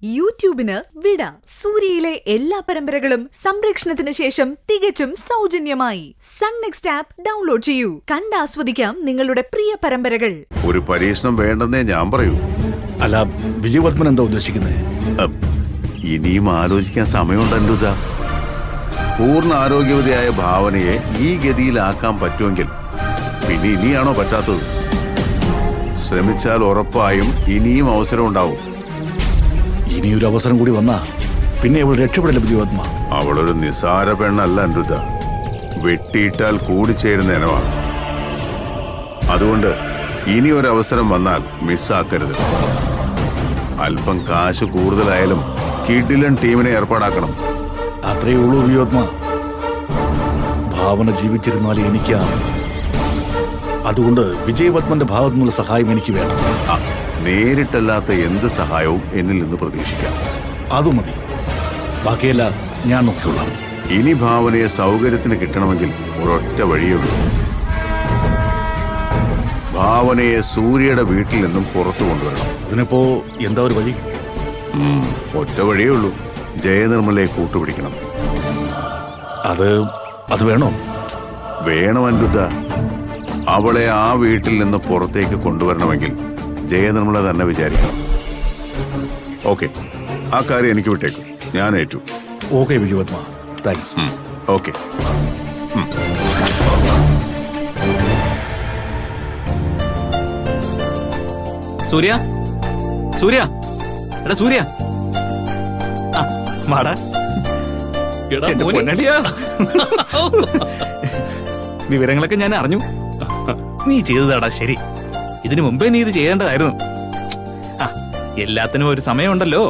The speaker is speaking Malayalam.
യൂട്യൂബിന് വിട. സൂര്യയിലെ എല്ലാ പരമ്പരകളും സംരക്ഷണത്തിന് ശേഷം തികച്ചും സൗജന്യമായി സൺ നെക്സ്റ്റ് ആപ്പ് ഡൗൺലോഡ് ചെയ്യൂ. കണ്ടാസ്വദിക്കാം നിങ്ങളുടെ പ്രിയ പരമ്പരകൾ. ഒരു പരീക്ഷണം വേണ്ടെന്നേ ഞാൻ പറയൂ. അല്ല, വിജയവർദ്ധൻ എന്താ ഉദ്ദേശിക്കുന്നത്? ഇനിയും ആലോചിക്കാൻ സമയമുണ്ടല്ലോ. പൂർണ്ണ ആരോഗ്യവതിയായ ഭാവനയെ ഈ ഗതിയിലാക്കാൻ പറ്റുമെങ്കിൽ പിന്നെ ഇനിയാണോ പറ്റാത്തത്? ശ്രമിച്ചാൽ ഉറപ്പായും ഇനിയും അവസരം ഉണ്ടാവും. ഇനിയൊരു അവസരം കൂടി വന്നാ പിന്നെ അവൾ രക്ഷപ്പെടില്ല വിജയവർദ്ധ. അവളൊരു നിസാര പെണ്ണല്ല അനിരുദ്ധ. വെട്ടിയിട്ടാൽ കൂടിച്ചേരുന്ന ഇനമാണ്. അതുകൊണ്ട് ഇനി ഒരു അവസരം വന്നാൽ മിസ്സാക്കരുത്. അല്പം കാശ് കൂടുതലായാലും കിടിലൻ ടീമിനെ ഏർപ്പാടാക്കണം. അത്രയേ ഉള്ളൂ വിജയവർദ്ധ. ഭാവന ജീവിച്ചിരുന്നാലേ എനിക്ക് അതുകൊണ്ട് വിജയവർദ്ധന്റെ ഭാഗത്തു നിന്നുള്ള സഹായം എനിക്ക് വേണം. നേരിട്ടല്ലാത്ത എന്ത് സഹായവും എന്നിൽ നിന്ന് പ്രതീക്ഷിക്കാം. അതു മതി, ബാക്കിയെല്ലാം ഞാൻ നോക്കിക്കൊള്ളാം. ഇനി ഭാവനയെ സൗകര്യത്തിന് കിട്ടണമെങ്കിൽ ഒരൊറ്റ വഴിയുള്ളൂ. ഭാവനയെ സൂര്യയുടെ വീട്ടിൽ നിന്നും പുറത്തു കൊണ്ടുവരണം. അതിനിപ്പോ എന്താ ഒരു വഴി? ഒറ്റ വഴിയേ ഉള്ളൂ. ജയനിർമ്മലയെ കൂട്ടുപിടിക്കണം. അത് വേണോ? വേണം അനിരുദ്ധ. അവളെ ആ വീട്ടിൽ നിന്ന് പുറത്തേക്ക് കൊണ്ടുവരണമെങ്കിൽ ജയനിർമ്മല തന്നെ വിചാരിക്കണം. ഓക്കെ, ആ കാര്യം എനിക്ക് വിട്ടേക്കും. ഞാൻ ഏറ്റു. Okay Vijayavardha, thanks. Okay. Surya, Surya, എടാ സൂര്യ, വാടാ. വിവരങ്ങളൊക്കെ ഞാൻ അറിഞ്ഞു. നീ ചെയ്തതാടാ ശരി. ഇതിനു മുമ്പേ നീ ഇത് ചെയ്യേണ്ടതായിരുന്നു. എല്ലാത്തിനും ഒരു സമയമുണ്ടല്ലോ.